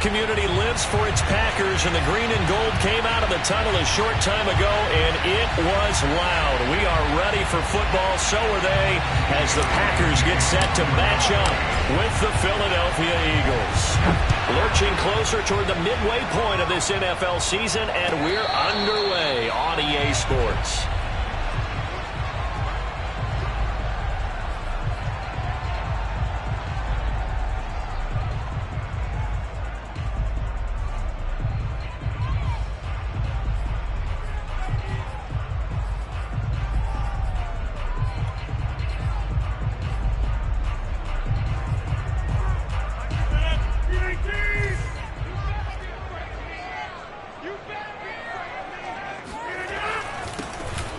community lives for its Packers, and the green and gold came out of the tunnel a short time ago, and it was loud. We are ready for football, so are they, as the Packers get set to match up with the Philadelphia Eagles. Lurching closer toward the midway point of this NFL season, and we're underway on EA Sports.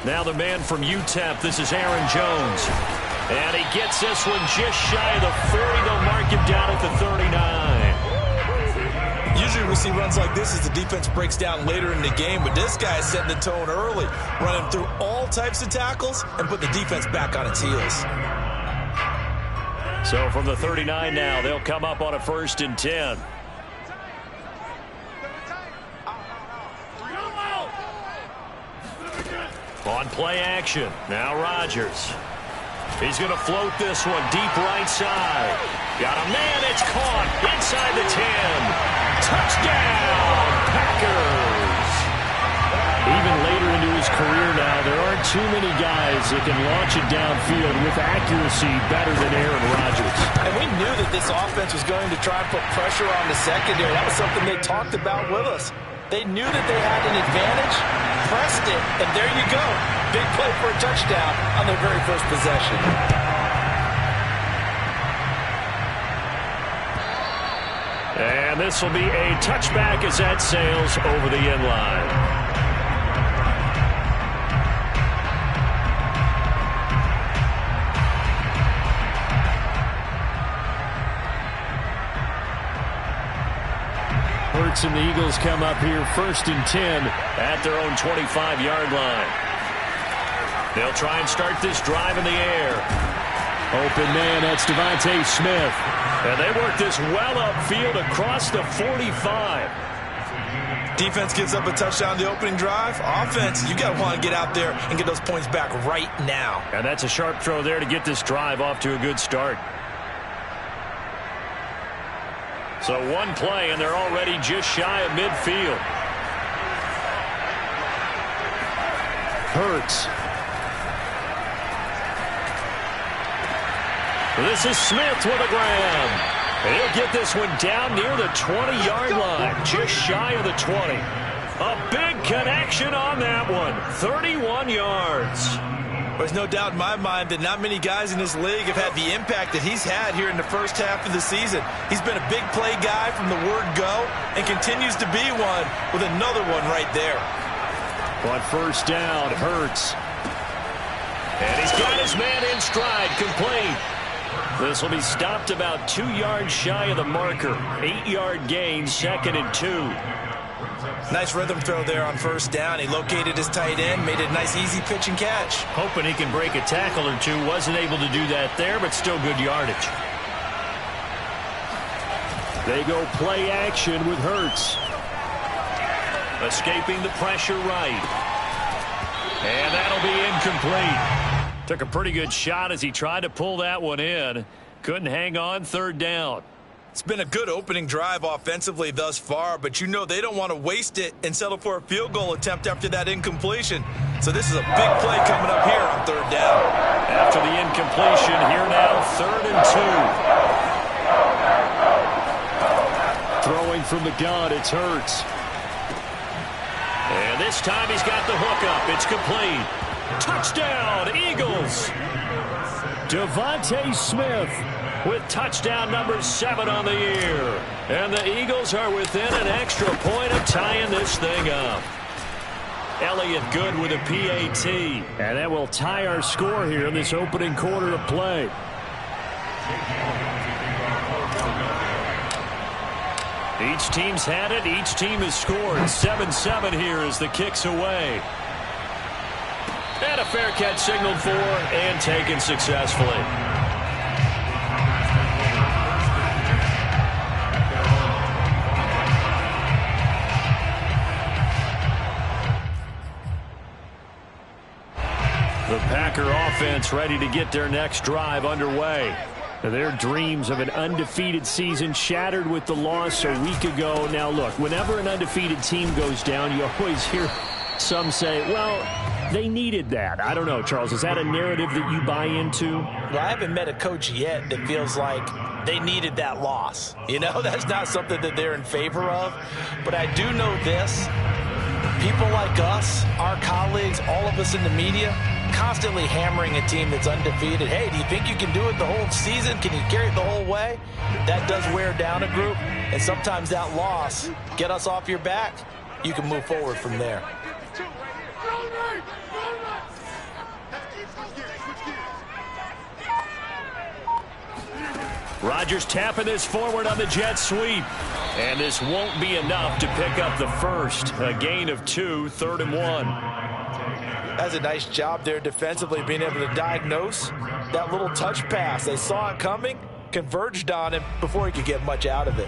Now the man from UTEP, this is Aaron Jones. And he gets this one just shy of the 40. They'll mark him down at the 39. Usually we see runs like this as the defense breaks down later in the game, but this guy is setting the tone early, running through all types of tackles and putting the defense back on its heels. So from the 39 now, they'll come up on a 1st and 10. On play action, now Rodgers. He's going to float this one deep right side. Got a man, it's caught inside the 10. Touchdown, Packers! Even later into his career now, there aren't too many guys that can launch it downfield with accuracy better than Aaron Rodgers. And we knew that this offense was going to try and put pressure on the secondary. That was something they talked about with us. They knew that they had an advantage, pressed it, and there you go. Big play for a touchdown on their very first possession. And this will be a touchback as that sails over the end line. Hurts and the Eagles come up here 1st and 10 at their own 25-yard line. They'll try and start this drive in the air. Open man, that's Devontae Smith. And they work this well upfield across the 45. Defense gives up a touchdown the opening drive. Offense, you got to want to get out there and get those points back right now. And that's a sharp throw there to get this drive off to a good start. So one play, and they're already just shy of midfield. Hurts. This is Smith with a grab. And he'll get this one down near the 20-yard line, just shy of the 20. A big connection on that one, 31 yards. There's no doubt in my mind that not many guys in this league have had the impact that he's had here in the first half of the season. He's been a big play guy from the word go and continues to be one with another one right there. On 1st down, Hurts. And he's got his man in stride, complete. This will be stopped about 2 yards shy of the marker. 8-yard gain, 2nd and 2. Nice rhythm throw there on 1st down. He located his tight end, made it a nice easy pitch and catch. Hoping he can break a tackle or two. Wasn't able to do that there, but still good yardage. They go play action with Hurts. Escaping the pressure right. And that'll be incomplete. Took a pretty good shot as he tried to pull that one in. Couldn't hang on 3rd down. It's been a good opening drive offensively thus far, but you know they don't want to waste it and settle for a field goal attempt after that incompletion. So this is a big play coming up here on 3rd down. After the incompletion, here now 3rd and 2. Throwing from the gun, it's Hurts. And this time he's got the hook up. It's complete. Touchdown, Eagles. Devontae Smith with touchdown number 7 on the year. And the Eagles are within an extra point of tying this thing up. Elliott good with a PAT. And that will tie our score here in this opening quarter of play. Each team's had it. Each team has scored. 7-7 here as the kick's away. And a fair catch signaled for and taken successfully. offense ready to get their next drive underway. Their dreams of an undefeated season shattered with the loss a week ago. Now, look, whenever an undefeated team goes down, you always hear some say, well, they needed that. I don't know, Charles. Is that a narrative that you buy into? Well, I haven't met a coach yet that feels like they needed that loss. You know, that's not something that they're in favor of. But I do know this. People like us, our colleagues, all of us in the media, constantly hammering a team that's undefeated. Hey, do you think you can do it the whole season? Can you carry it the whole way? That does wear down a group, and sometimes that loss, get us off your back, you can move forward from there. Rodgers tapping this forward on the jet sweep. And this won't be enough to pick up the first. A gain of 2, 3rd and 1. That's a nice job there defensively, being able to diagnose that little touch pass. They saw it coming, converged on him before he could get much out of it.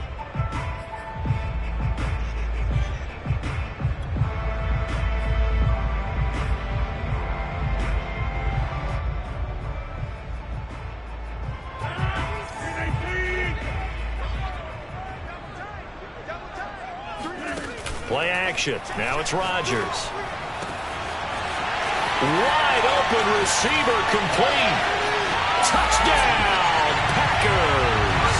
Play action. Now it's Rodgers. Wide open receiver complete. Touchdown, Packers.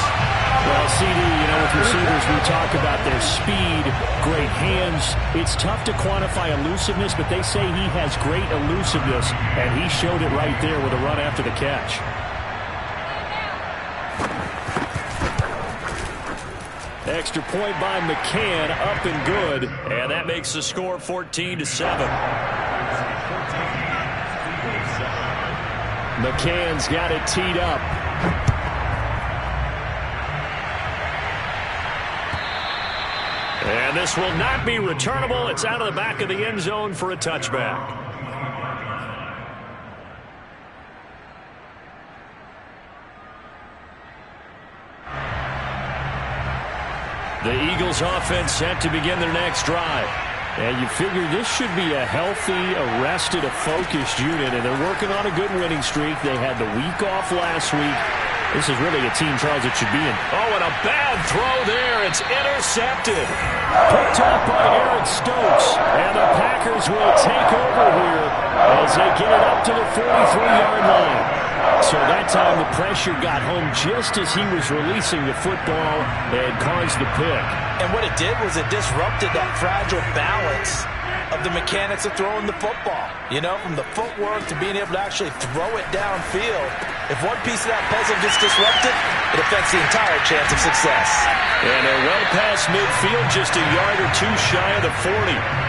Well, CD, you know, with receivers, we talk about their speed, great hands. It's tough to quantify elusiveness, but they say he has great elusiveness, and he showed it right there with a run after the catch. Extra point by McCann, up and good, and that makes the score 14-7. McCann's got it teed up. And this will not be returnable. It's out of the back of the end zone for a touchback. The Eagles offense set to begin their next drive. And you figure this should be a healthy, arrested, a focused unit, and they're working on a good winning streak. They had the week off last week. This is really a team, Charles, it should be in. Oh, and a bad throw there. It's intercepted. Picked up by Eric Stokes. And the Packers will take over here as they get it up to the 43-yard line. So that time the pressure got home just as he was releasing the football and caused the pick. And what it did was it disrupted that fragile balance of the mechanics of throwing the football. You know, from the footwork to being able to actually throw it downfield. If one piece of that puzzle gets disrupted, it affects the entire chance of success. And they're well past midfield, just a yard or two shy of the 40.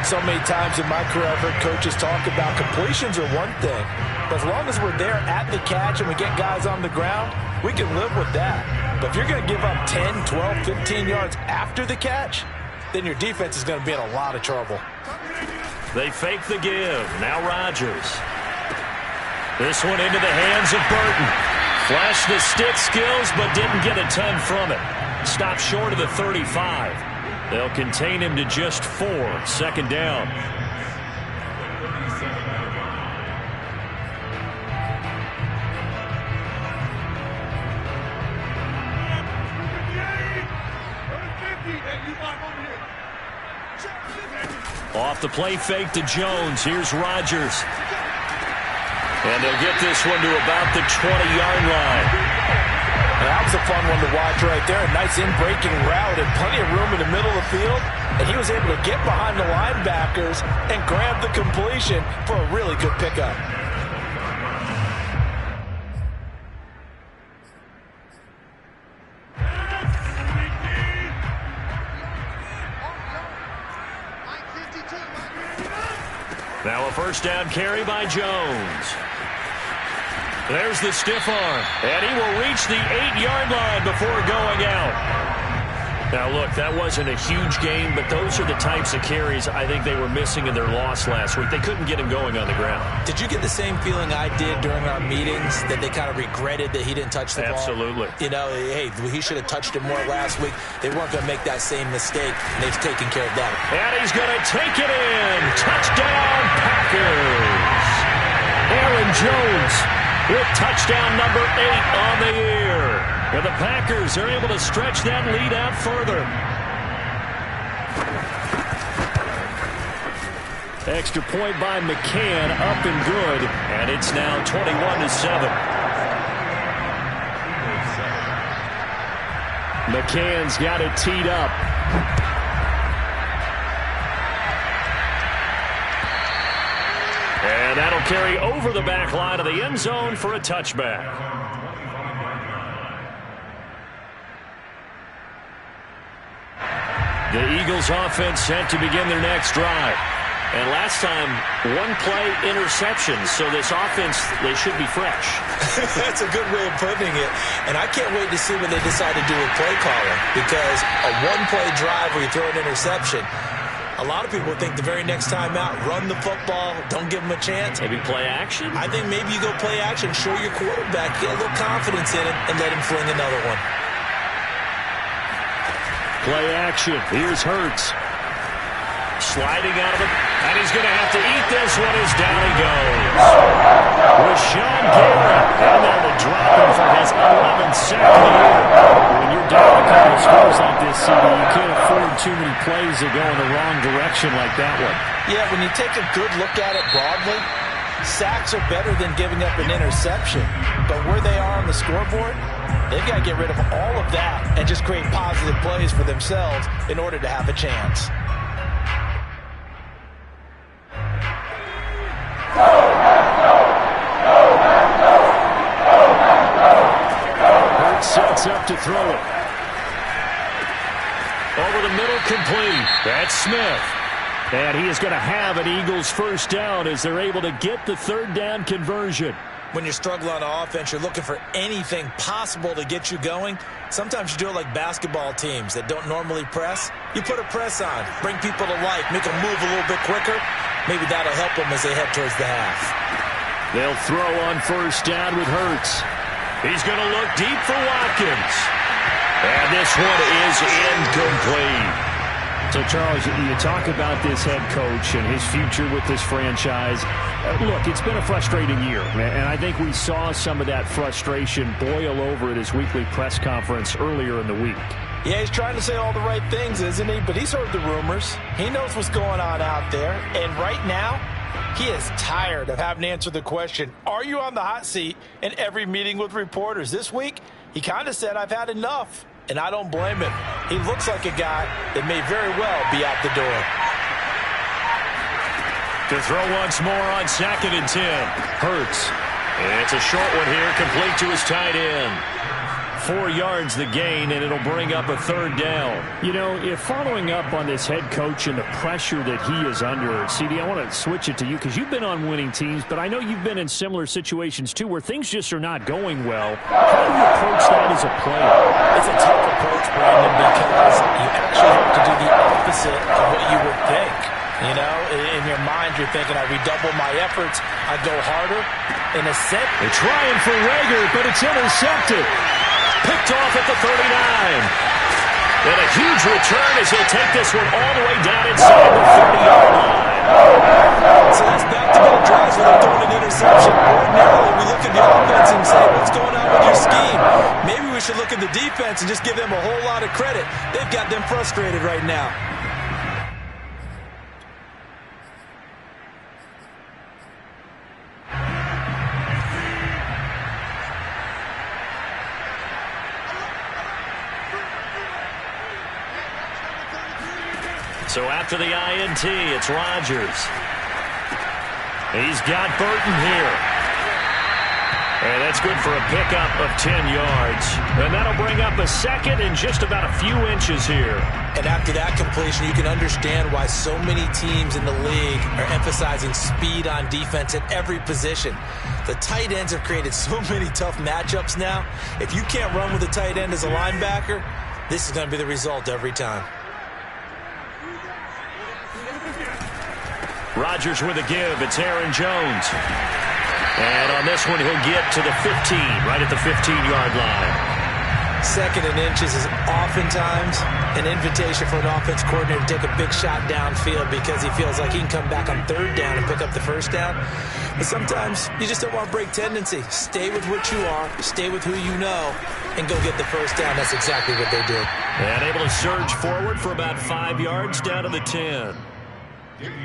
So many times in my career, I've heard coaches talk about completions are one thing. But as long as we're there at the catch and we get guys on the ground, we can live with that. But if you're going to give up 10, 12, 15 yards after the catch, then your defense is going to be in a lot of trouble. They fake the give. Now Rodgers. This one into the hands of Burton. Flashed the stick skills, but didn't get a ton from it. Stopped short of the 35. They'll contain him to just 4. 2nd down. Off the play fake to Jones. Here's Rodgers. And they'll get this one to about the 20-yard line. That was a fun one to watch right there. A nice in-breaking route and plenty of room in the middle of the field. And he was able to get behind the linebackers and grab the completion for a really good pickup. Now a 1st down carry by Jones. There's the stiff arm, and he will reach the 8-yard line before going out. Now, look, that wasn't a huge game, but those are the types of carries I think they were missing in their loss last week. They couldn't get him going on the ground. Did you get the same feeling I did during our meetings, that they kind of regretted that he didn't touch the ball? Absolutely. You know, hey, he should have touched it more last week. They weren't going to make that same mistake, and they've taken care of that. And he's going to take it in. Touchdown, Packers. Aaron Jones with touchdown number 8 on the year. And the Packers are able to stretch that lead out further. Extra point by McCann, up and good, and it's now 21-7. McCann's got it teed up. And that'll carry over the back line of the end zone for a touchback. The Eagles offense set to begin their next drive. And last time, one-play interceptions. So this offense, they should be fresh. That's a good way of putting it. And I can't wait to see what they decide to do with play calling. Because a one-play drive where you throw an interception, a lot of people think the very next time out, run the football, don't give them a chance. Maybe play action? I think maybe you go play action, show your quarterback, get a little confidence in it, and let him fling another one. Play action. Here's Hurts. Sliding out of it, and he's going to have to eat this one as down he goes. Rashawn Gary, and now the drop him for his 11th sack of the year. When you're down a couple of scores like this, CD, you can't afford too many plays that go in the wrong direction like that one. Yeah, when you take a good look at it broadly, sacks are better than giving up an interception. But where they are on the scoreboard, they've got to get rid of all of that and just create positive plays for themselves in order to have a chance. Sets up to throw it. Over the middle, complete. That's Smith. And he is going to have an Eagles first down as they're able to get the third down conversion. When you're struggling on offense, you're looking for anything possible to get you going. Sometimes you do it like basketball teams that don't normally press. You put a press on, bring people to life, make them move a little bit quicker. Maybe that'll help them as they head towards the half. They'll throw on first down with Hurts. He's going to look deep for Watkins. And this one is incomplete. So, Charles, you talk about this head coach and his future with this franchise. Look, it's been a frustrating year, and I think we saw some of that frustration boil over at his weekly press conference earlier in the week. Yeah, he's trying to say all the right things, isn't he? But he's heard the rumors. He knows what's going on out there. And right now, he is tired of having to answer the question, are you on the hot seat, in every meeting with reporters. This week, he kind of said, I've had enough, and I don't blame him. He looks like a guy that may very well be out the door. To throw once more on 2nd and 10. Hurts. It's a short one here, complete to his tight end. 4 yards the gain, and it'll bring up a third down. You know, if following up on this head coach and the pressure that he is under, CD, I want to switch it to you because you've been on winning teams, but I know you've been in similar situations too where things just are not going well. How do you approach that as a player? It's a tough approach, Brandon, because you actually have to do the opposite of what you would think. You know, in your mind, you're thinking, I redouble my efforts, I go harder. In a sense, they're trying for Rager, but it's intercepted. Picked off at the 39. And a huge return as he'll take this one all the way down inside the 30-yard line. So that's back-to-back drives where they're throwing an interception. Ordinarily, we look at the offense and say, what's going on with your scheme? Maybe we should look at the defense and just give them a whole lot of credit. They've got them frustrated right now. So after the INT, it's Rodgers. He's got Burton here. And that's good for a pickup of 10 yards. And that'll bring up a second and just about a few inches here. And after that completion, you can understand why so many teams in the league are emphasizing speed on defense at every position. The tight ends have created so many tough matchups now. If you can't run with a tight end as a linebacker, this is going to be the result every time. Rodgers with a give. It's Aaron Jones. And on this one, he'll get to the 15, right at the 15-yard line. Second and inches is oftentimes an invitation for an offense coordinator to take a big shot downfield because he feels like he can come back on third down and pick up the first down. But sometimes you just don't want to break tendency. Stay with what you are, stay with who you know, and go get the first down. That's exactly what they did. And able to surge forward for about 5 yards down to the 10.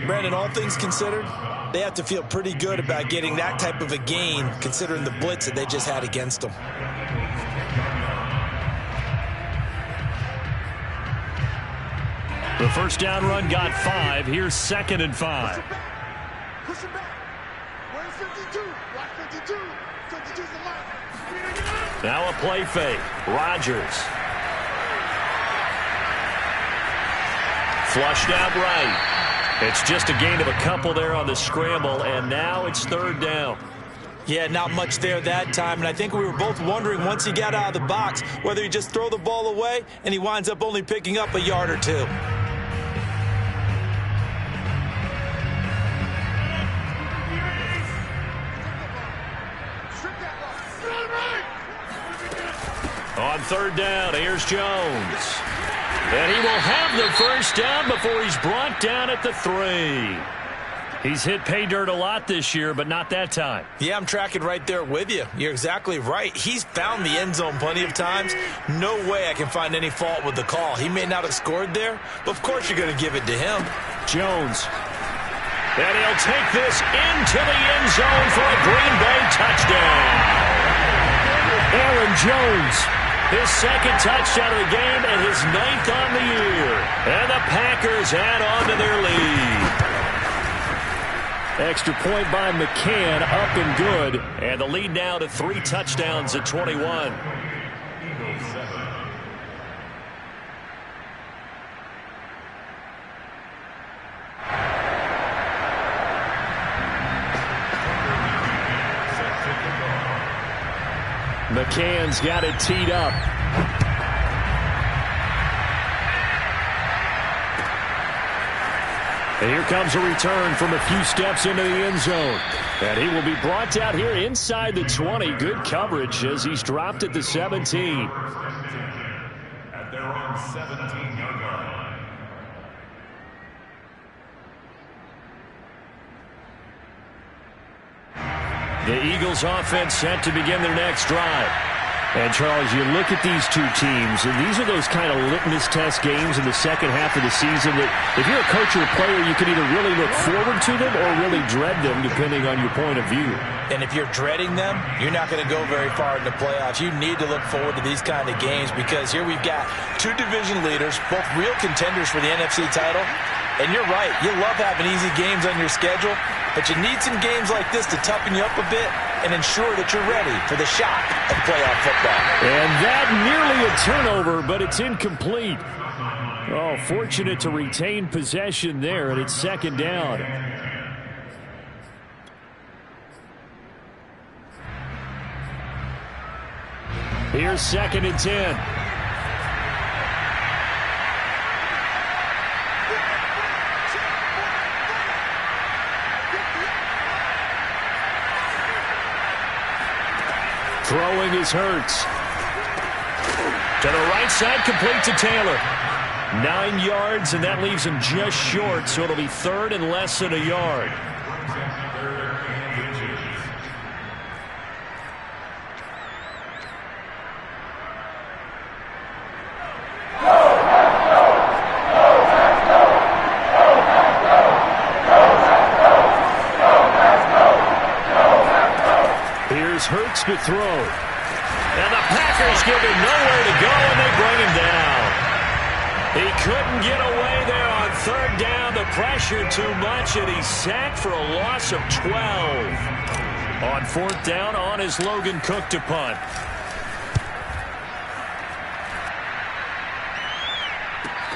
Brandon, all things considered, they have to feel pretty good about getting that type of a gain considering the blitz that they just had against them. The first down run got 5. Here's 2nd and 5. Push him back. Where's 52? Watch 52. 52's the line. Now a play fake. Rodgers. Flushed out right. It's just a gain of a couple there on the scramble, and now it's 3rd down. Yeah, not much there that time, and I think we were both wondering once he got out of the box whether he just throw the ball away and he winds up only picking up a yard or two. On 3rd down, here's Jones. And he will have the first down before he's brought down at the 3. He's hit pay dirt a lot this year, but not that time. Yeah, I'm tracking right there with you. You're exactly right. He's found the end zone plenty of times. No way I can find any fault with the call. He may not have scored there, but of course you're going to give it to him. Jones. And he'll take this into the end zone for a Green Bay touchdown. Aaron Jones. His 2nd touchdown of the game and his 9th on the year. And the Packers add on to their lead. Extra point by McCann, up and good. And the lead now to 3 touchdowns at 21. McCann's got it teed up. And here comes a return from a few steps into the end zone. And he will be brought down here inside the 20. Good coverage as he's dropped at the 17. At their own 17-yard line. The Eagles offense set to begin their next drive. And, Charles, you look at these two teams, and these are those kind of litmus test games in the second half of the season that if you're a coach or a player, you can either really look forward to them or really dread them, depending on your point of view. And if you're dreading them, you're not going to go very far in the playoffs. You need to look forward to these kind of games because here we've got 2 division leaders, both real contenders for the NFC title. And you're right, you love having easy games on your schedule, but you need some games like this to toughen you up a bit and ensure that you're ready for the shock of playoff football. And that nearly a turnover, but it's incomplete. Oh, fortunate to retain possession there, and it's 2nd down. Here's 2nd and 10. Throwing is Hurts. To the right side, complete to Taylor. 9 yards, and that leaves him just short, so it'll be 3rd and less than a yard. Here's Hurts to throw. And the Packers give him nowhere to go, and they bring him down. He couldn't get away there on 3rd down. The pressure too much, and he's sacked for a loss of 12. On 4th down, on is Logan Cook to punt.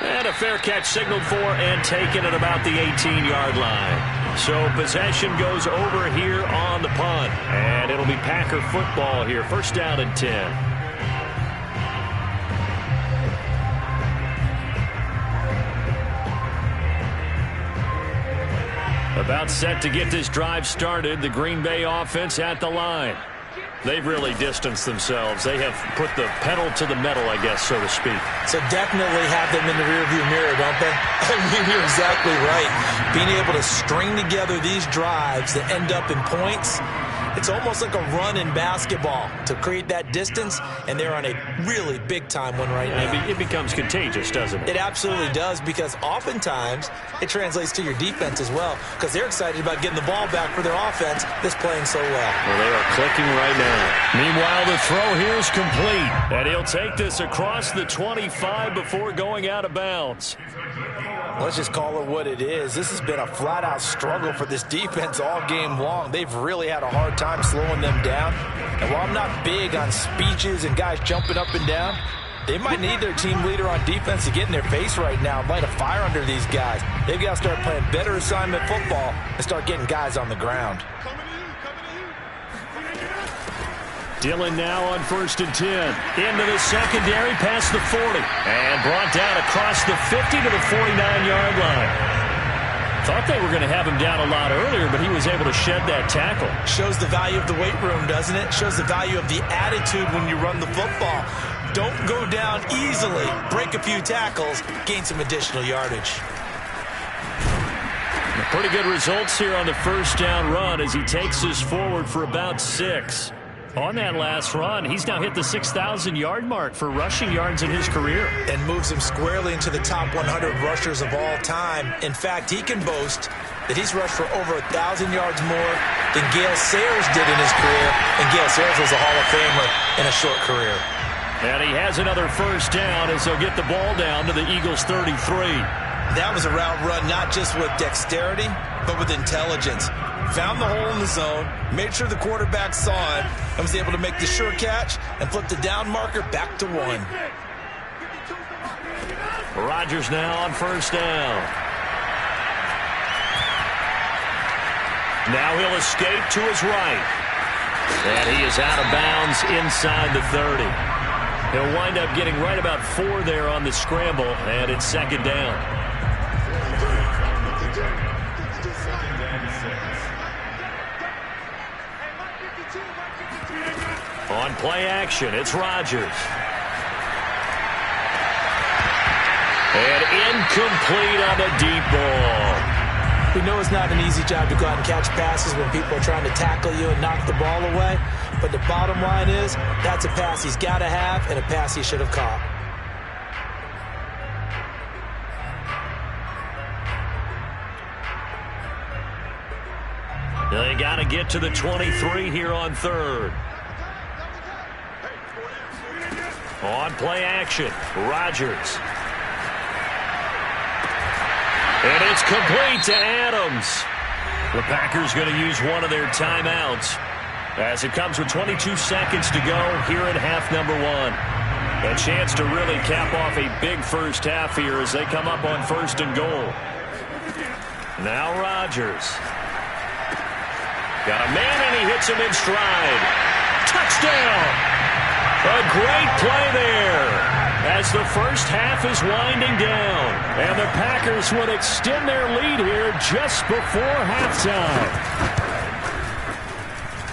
And a fair catch signaled for and taken at about the 18-yard line. So possession goes over here on the punt. And it'll be Packer football here. 1st down and 10. About set to get this drive started. The Green Bay offense at the line. They've really distanced themselves. They have put the pedal to the metal, I guess, so to speak. So definitely have them in the rearview mirror, don't they? I mean, you're exactly right. Being able to string together these drives that end up in points, it's almost like a run in basketball to create that distance, and they're on a really big-time one right now. It becomes contagious, doesn't it? It absolutely does, because oftentimes it translates to your defense as well, because they're excited about getting the ball back for their offense that's playing so well. Well, they are clicking right now. Meanwhile, the throw here is complete, and he'll take this across the 25 before going out of bounds. Let's just call it what it is. This has been a flat-out struggle for this defense all game long. They've really had a hard time slowing them down. And while I'm not big on speeches and guys jumping up and down, they might need their team leader on defense to get in their face right now and light a fire under these guys. They've got to start playing better assignment football and start getting guys on the ground. Dillon now on 1st and 10. Into the secondary, past the 40. And brought down across the 50 to the 49-yard line. Thought they were going to have him down a lot earlier, but he was able to shed that tackle. Shows the value of the weight room, doesn't it? Shows the value of the attitude when you run the football. Don't go down easily. Break a few tackles, gain some additional yardage. Pretty good results here on the first down run as he takes us forward for about 6. On that last run, he's now hit the 6,000-yard mark for rushing yards in his career. And moves him squarely into the top 100 rushers of all time. In fact, he can boast that he's rushed for over 1,000 yards more than Gale Sayers did in his career. And Gale Sayers was a Hall of Famer in a short career. And he has another first down as he'll get the ball down to the Eagles' 33. That was a route run not just with dexterity, but with intelligence. Found the hole in the zone, made sure the quarterback saw it, and was able to make the sure catch and flip the down marker back to 1. Rodgers now on first down. Now he'll escape to his right. And he is out of bounds inside the 30. He'll wind up getting right about 4 there on the scramble, and it's 2nd down. On play action, it's Rodgers. And incomplete on the deep ball. We know it's not an easy job to go out and catch passes when people are trying to tackle you and knock the ball away. But the bottom line is, that's a pass he's got to have and a pass he should have caught. They got to get to the 23 here on 3rd. On play action, Rodgers. And it's complete to Adams. The Packers going to use one of their timeouts as it comes with 22 seconds to go here in half number 1. A chance to really cap off a big first half here as they come up on 1st and goal. Now Rodgers. Got a man and he hits him in stride. Touchdown! A great play there as the first half is winding down. And the Packers would extend their lead here just before halftime.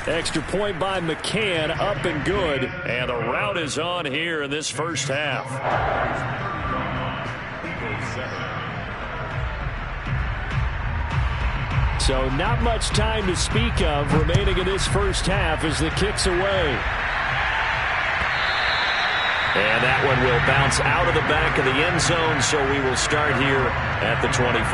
Extra point by McCann, up and good. And the route is on here in this first half. So not much time to speak of remaining in this first half as the kick's away. And that one will bounce out of the back of the end zone, so we will start here at the 25.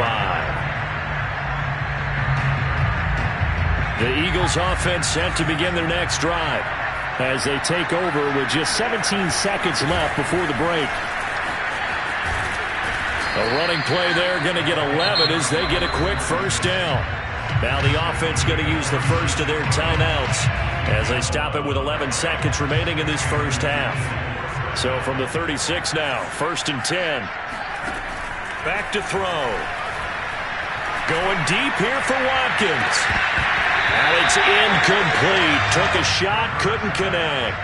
The Eagles offense set to begin their next drive as they take over with just 17 seconds left before the break. A running play there, going to get 11 as they get a quick first down. Now the offense going to use the first of their timeouts as they stop it with 11 seconds remaining in this first half. So from the 36 now, 1st and 10. Back to throw. Going deep here for Watkins. And it's incomplete. Took a shot, couldn't connect.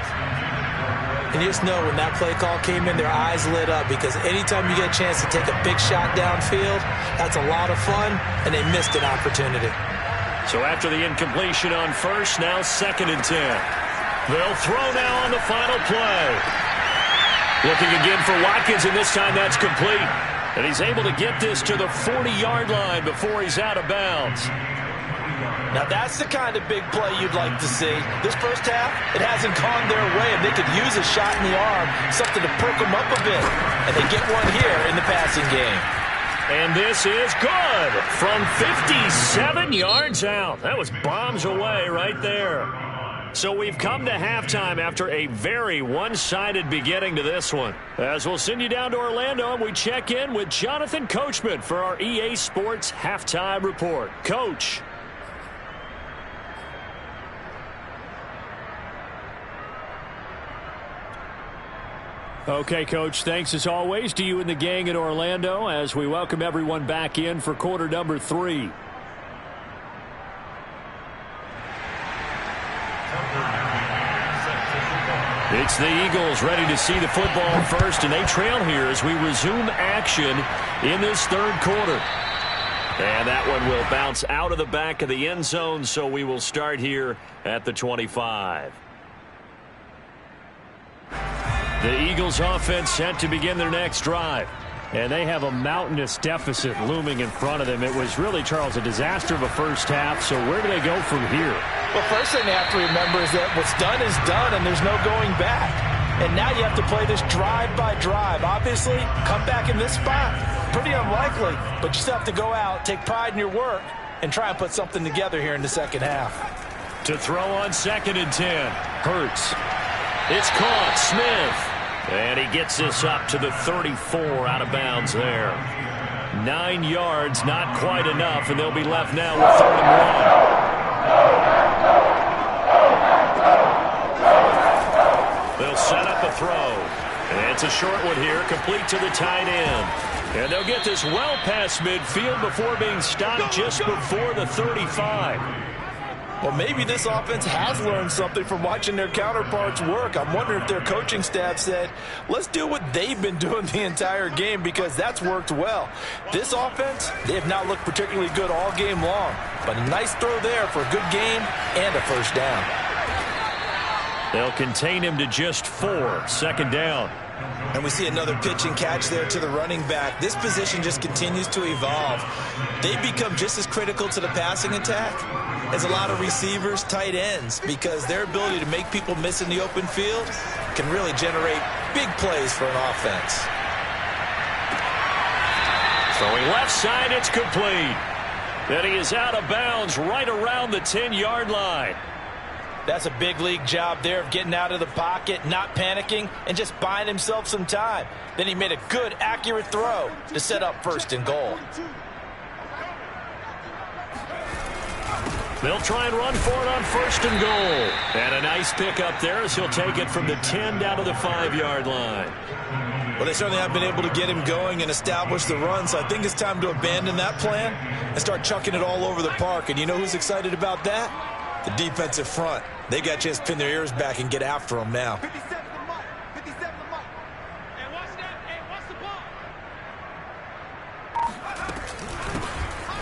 And you just know when that play call came in, their eyes lit up, because anytime you get a chance to take a big shot downfield, that's a lot of fun, and they missed an opportunity. So after the incompletion on 1st, now 2nd and 10. They'll throw now on the final play. Looking again for Watkins, and this time that's complete. And he's able to get this to the 40-yard line before he's out of bounds. Now that's the kind of big play you'd like to see. This first half, it hasn't gone their way, and they could use a shot in the arm, something to perk them up a bit. And they get one here in the passing game. And this is good from 57 yards out. That was bombs away right there. So we've come to halftime after a very one-sided beginning to this one. As we'll send you down to Orlando, and we check in with Jonathan Coachman for our EA Sports Halftime Report. Coach. Okay, Coach, thanks as always to you and the gang in Orlando as we welcome everyone back in for quarter number 3. It's the Eagles ready to see the football first, and they trail here as we resume action in this third quarter. And that one will bounce out of the back of the end zone, so we will start here at the 25. The Eagles offense set to begin their next drive. And they have a mountainous deficit looming in front of them. It was really, Charles, a disaster of a first half. So where do they go from here? Well, first thing they have to remember is that what's done is done, and there's no going back. And now you have to play this drive by drive. Obviously, come back in this spot. Pretty unlikely, but you still have to go out, take pride in your work, and try and put something together here in the second half. To throw on 2nd and 10. Hurts. It's caught. Smith. And he gets this up to the 34 out of bounds there. 9 yards, not quite enough, and they'll be left now with 3rd and 1. They'll set up a throw. And it's a short one here, complete to the tight end. And they'll get this well past midfield before being stopped just before the 35. Well, maybe this offense has learned something from watching their counterparts work. I'm wondering if their coaching staff said, let's do what they've been doing the entire game, because that's worked well. This offense, they have not looked particularly good all game long, but a nice throw there for a good game and a first down. They'll contain him to just 4, 2nd down. And we see another pitch and catch there to the running back. This position just continues to evolve. They become just as critical to the passing attack as a lot of receivers, tight ends, because their ability to make people miss in the open field can really generate big plays for an offense. Throwing left side, it's complete. And he is out of bounds right around the 10-yard line. That's a big league job there of getting out of the pocket, not panicking, and just buying himself some time. Then he made a good, accurate throw to set up 1st and goal. They'll try and run for it on 1st and goal. And a nice pickup there as he'll take it from the 10 down to the 5-yard line. Well, they certainly have been able to get him going and establish the run, so I think it's time to abandon that plan and start chucking it all over the park. And you know who's excited about that? The defensive front. They got a chance to pin their ears back and get after him now. 57 to Mike. 57 to Mike. Hey, watch that. Hey, watch the ball.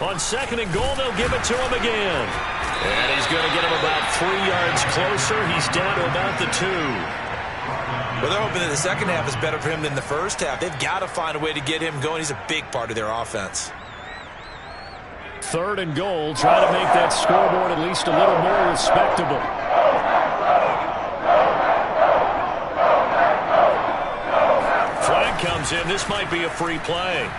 On 2nd and goal, they'll give it to him again. And he's going to get him about 3 yards closer. He's down to about the 2. Well, they're hoping that the second half is better for him than the first half. They've got to find a way to get him going. He's a big part of their offense. 3rd and goal. Try to make that scoreboard at least a little more respectable. Flag comes in. This might be a free play.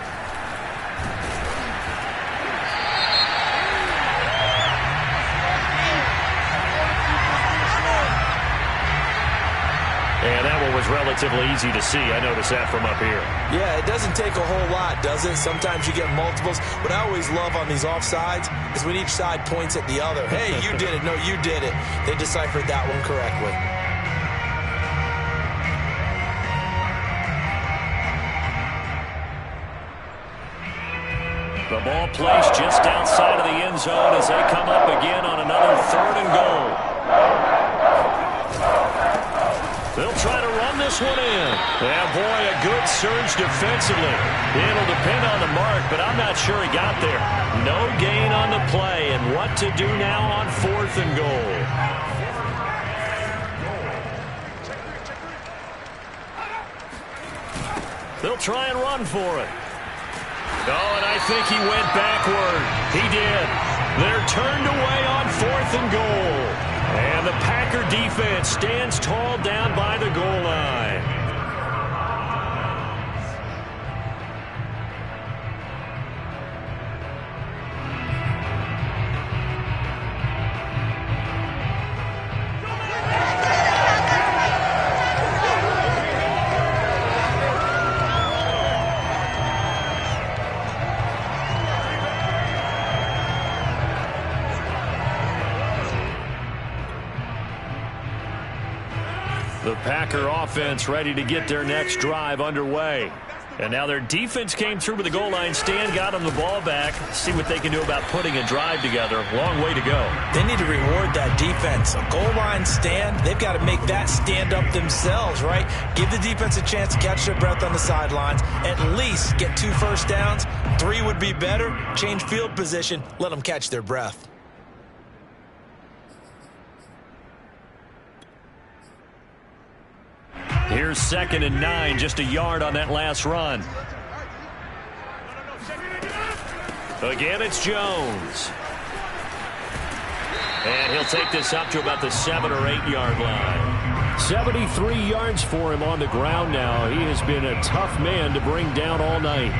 And that one was relatively easy to see. I noticed that from up here. Yeah, it doesn't take a whole lot, does it? Sometimes you get multiples. What I always love on these offsides is when each side points at the other. Hey, you did it. No, you did it. They deciphered that one correctly. The ball placed just outside of the end zone as they come up again on another 3rd and goal. They'll try to run this one in. Yeah, boy, a good surge defensively. It'll depend on the mark, but I'm not sure he got there. No gain on the play, and what to do now on 4th and goal. They'll try and run for it. Oh, and I think he went backward. He did. They're turned away on 4th and goal. And the Packer defense stands tall down by the goal line. The Packer offense ready to get their next drive underway. And now their defense came through with the goal line stand, got them the ball back. See what they can do about putting a drive together. Long way to go. They need to reward that defense. A goal line stand, they've got to make that stand up themselves, right? Give the defense a chance to catch their breath on the sidelines. At least get 2 first downs. 3 would be better. Change field position. Let them catch their breath. Here's 2nd and 9, just a yard on that last run. Again, it's Jones. And he'll take this up to about the 7 or 8 yard line. 73 yards for him on the ground now. He has been a tough man to bring down all night.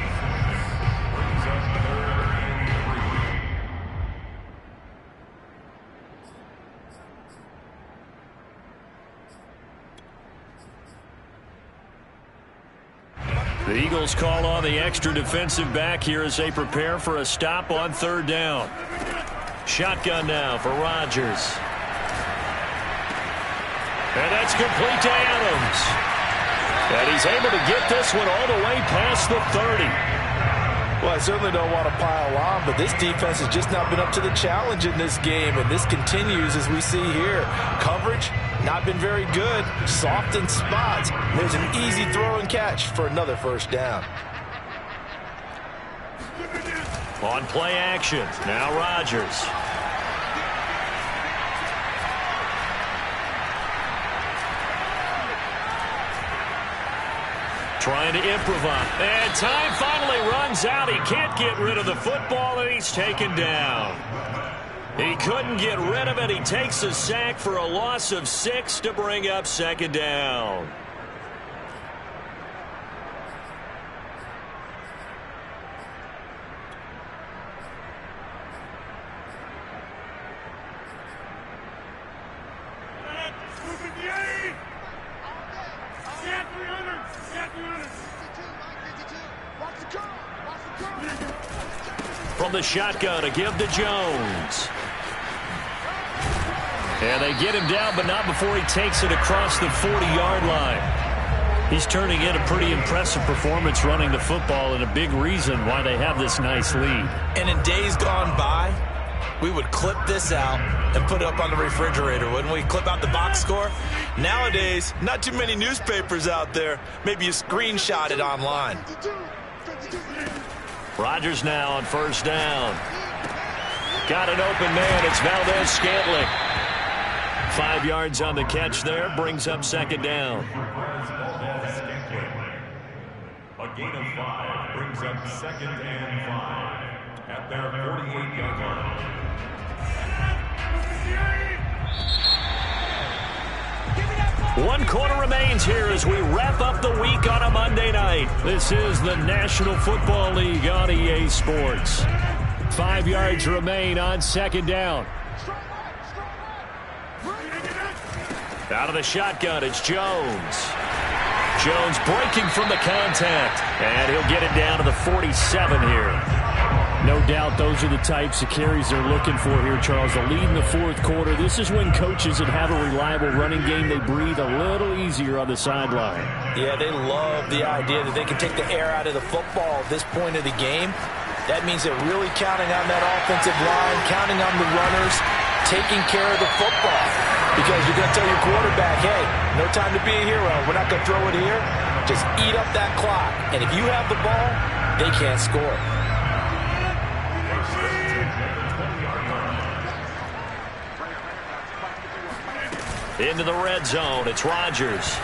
The Eagles call on the extra defensive back here as they prepare for a stop on 3rd down. Shotgun now for Rodgers. And that's complete to Adams. And he's able to get this one all the way past the 30. Well, I certainly don't want to pile on, but this defense has just not been up to the challenge in this game, and this continues as we see here. Coverage, not been very good. Soft in spots. There's an easy throw and catch for another first down. On play action, now Rodgers. Trying to improvise. And time finally runs out. He can't get rid of the football, and he's taken down. He couldn't get rid of it. He takes a sack for a loss of 6 to bring up 2nd down. From the shotgun, a give to Jones. And they get him down, but not before he takes it across the 40-yard line. He's turning in a pretty impressive performance running the football, and a big reason why they have this nice lead. And in days gone by, we would clip this out and put it up on the refrigerator, wouldn't we? Clip out the box score. Nowadays, not too many newspapers out there. Maybe you screenshot it online. Rodgers now on 1st down. Got an open man. It's Valdez-Scantling. 5 yards on the catch there. Brings up 2nd down. A gain of 5 brings up 2nd and 5 at their 48-yard line. One quarter remains here as we wrap up the week on a Monday night. This is the National Football League on EA Sports. 5 yards remain on 2nd down. Out of the shotgun, it's Jones. Jones breaking from the contact. And he'll get it down to the 47 here. No doubt those are the types of carries they're looking for here, Charles. The lead in the 4th quarter. This is when coaches that have a reliable running game, they breathe a little easier on the sideline. Yeah, they love the idea that they can take the air out of the football at this point of the game. That means they're really counting on that offensive line, counting on the runners, taking care of the football. Because you're going to tell your quarterback, hey, no time to be a hero. We're not going to throw it here. Just eat up that clock. And if you have the ball, they can't score. Into the red zone. It's Rodgers.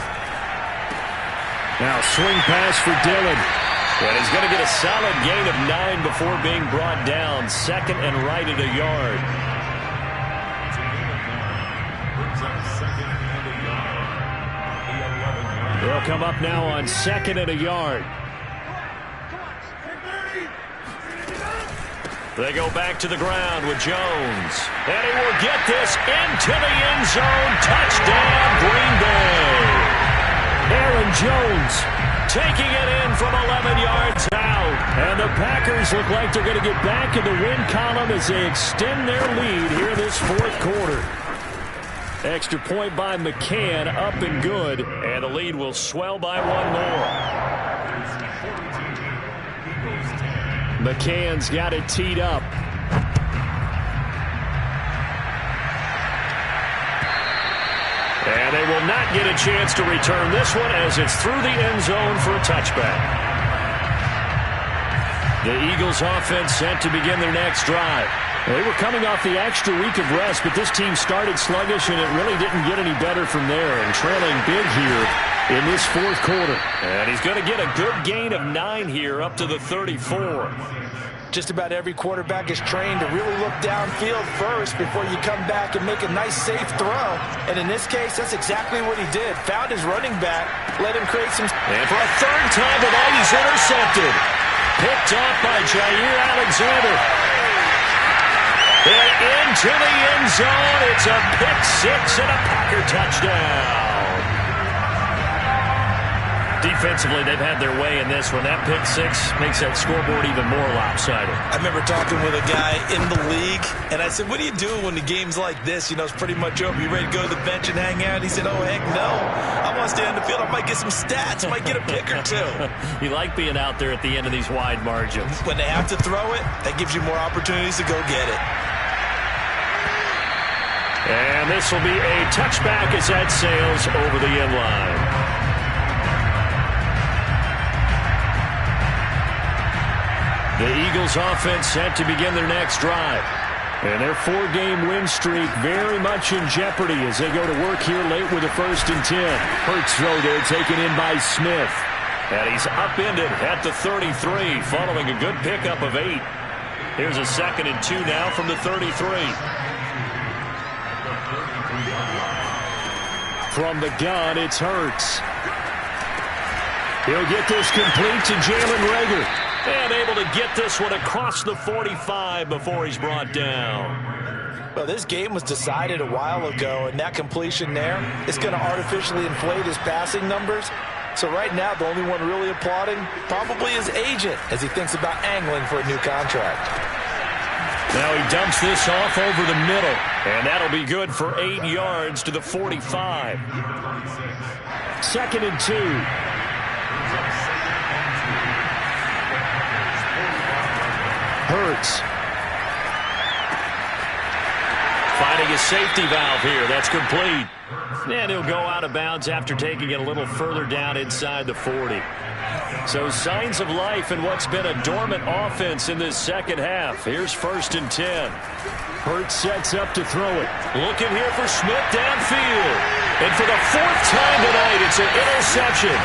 Now swing pass for Dillon. And he's going to get a solid gain of 9 before being brought down. Second and right at a yard. They'll come up now on second and a yard. They go back to the ground with Jones. And he will get this into the end zone. Touchdown, Green Bay. Aaron Jones taking it in from 11 yards out. And the Packers look like they're going to get back in the win column as they extend their lead here in this fourth quarter. Extra point by McCann, up and good. And the lead will swell by one more. McCann's got it teed up. And they will not get a chance to return this one as it's through the end zone for a touchback. The Eagles offense set to begin their next drive. They were coming off the extra week of rest, but this team started sluggish, and it really didn't get any better from there. And trailing big here in this fourth quarter. And he's going to get a good gain of 9 here up to the 34. Just about every quarterback is trained to really look downfield first before you come back and make a nice, safe throw. And in this case, that's exactly what he did. Found his running back, let him create some... And for a third time tonight, he's intercepted. Picked off by Jair Alexander. And into the end zone. It's a pick six and a Packer touchdown. Defensively, they've had their way in this one. That pick six makes that scoreboard even more lopsided. I remember talking with a guy in the league, and I said, what do you do when the game's like this? You know, it's pretty much over. You ready to go to the bench and hang out? He said, oh, heck no. I want to stay on the field. I might get some stats. I might get a pick or two. You like being out there at the end of these wide margins. When they have to throw it, that gives you more opportunities to go get it. And this will be a touchback as that sails over the end line. The Eagles offense set to begin their next drive. And their 4-game win streak very much in jeopardy as they go to work here late with a 1st and 10. Hurts throw there taken in by Smith. And he's upended at the 33 following a good pickup of 8. Here's a 2nd and 2 now from the 33. From the gun, it's Hurts. He'll get this complete to Jalen Reagor. And able to get this one across the 45 before he's brought down. Well, this game was decided a while ago, and that completion there is going to artificially inflate his passing numbers. So right now, the only one really applauding probably his agent as he thinks about angling for a new contract. Now he dumps this off over the middle, and that'll be good for 8 yards to the 45. 2nd and 2. Hurts. Finding a safety valve here. That's complete. And he'll go out of bounds after taking it a little further down inside the 40. So signs of life in what's been a dormant offense in this second half. Here's 1st and 10. Hurts sets up to throw it. Looking here for Smith downfield. And for the 4th time tonight, it's an interception.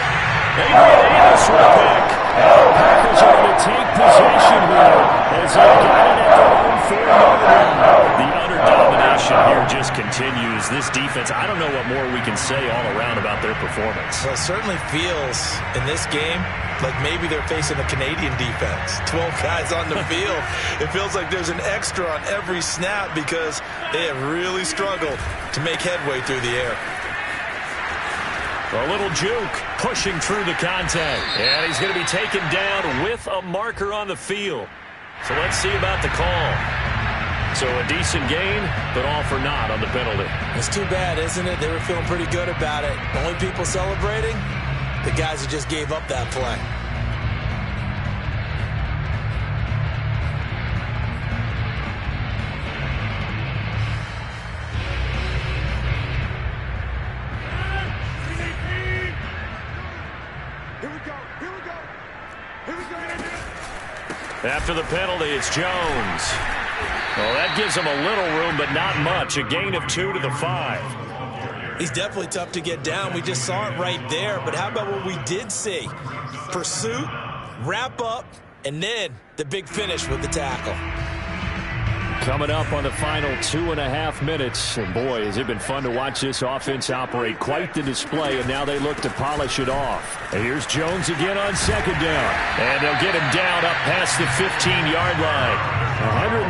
Adrian Amos with a pick. And the Packers are going to take possession here as they got it at their own 4-yard line. The utter domination here just continues. This defense, I don't know what more we can say all around about their performance. Well, it certainly feels in this game like maybe they're facing a Canadian defense. 12 guys on the field. It feels like there's an extra on every snap because they have really struggled to make headway through the air. A little juke pushing through the contact. And he's going to be taken down with a marker on the field. So let's see about the call. So a decent gain, but all for naught on the penalty. It's too bad, isn't it? They were feeling pretty good about it. The only people celebrating, the guys who just gave up that play. After the penalty, it's Jones. Well, that gives him a little room, but not much. A gain of 2 to the 5. He's definitely tough to get down. We just saw it right there. But how about what we did see? Pursuit, wrap up, and then the big finish with the tackle. Coming up on the final 2.5 minutes. And boy, has it been fun to watch this offense operate. Quite the display, and now they look to polish it off. And here's Jones again on second down. And they'll get him down up past the 15-yard line.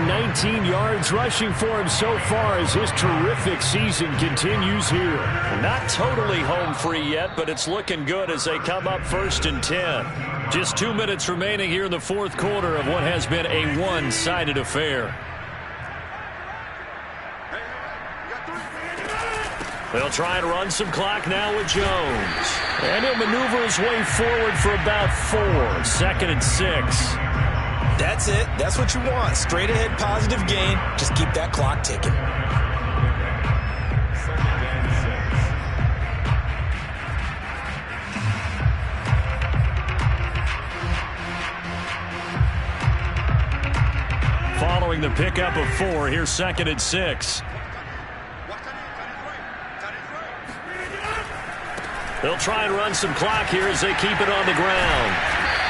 119 yards rushing for him so far as his terrific season continues here. Not totally home free yet, but it's looking good as they come up 1st and 10. Just 2 minutes remaining here in the fourth quarter of what has been a one-sided affair. They'll try and run some clock now with Jones. And he'll maneuver his way forward for about 4. 2nd and 6. That's it. That's what you want. Straight ahead positive gain. Just keep that clock ticking. Following the pickup of 4, here's 2nd and 6. They'll try and run some clock here as they keep it on the ground.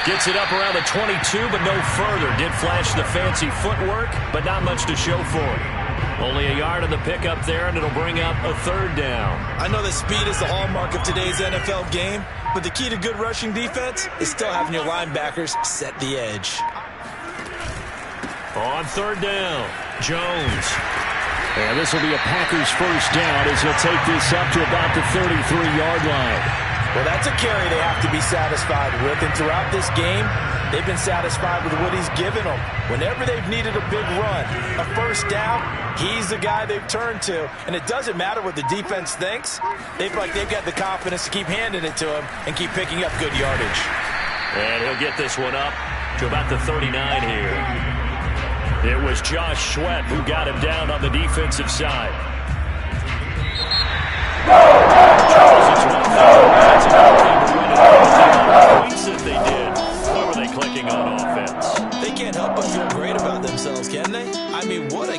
Gets it up around the 22, but no further. Did flash the fancy footwork, but not much to show for it. Only a yard on the pickup there, and it'll bring up a 3rd down. I know that speed is the hallmark of today's NFL game, but the key to good rushing defense is still having your linebackers set the edge. On 3rd down, Jones. And this will be a Packers 1st down as he'll take this up to about the 33-yard line. Well, that's a carry they have to be satisfied with. And throughout this game, they've been satisfied with what he's given them. Whenever they've needed a big run, a 1st down, he's the guy they've turned to. And it doesn't matter what the defense thinks. They've got the confidence to keep handing it to him and keep picking up good yardage. And he'll get this one up to about the 39 here. It was Josh Sweat who got him down on the defensive side. That they did. What were they clicking on offense? They can't help but feel great about themselves, can they? I mean, what a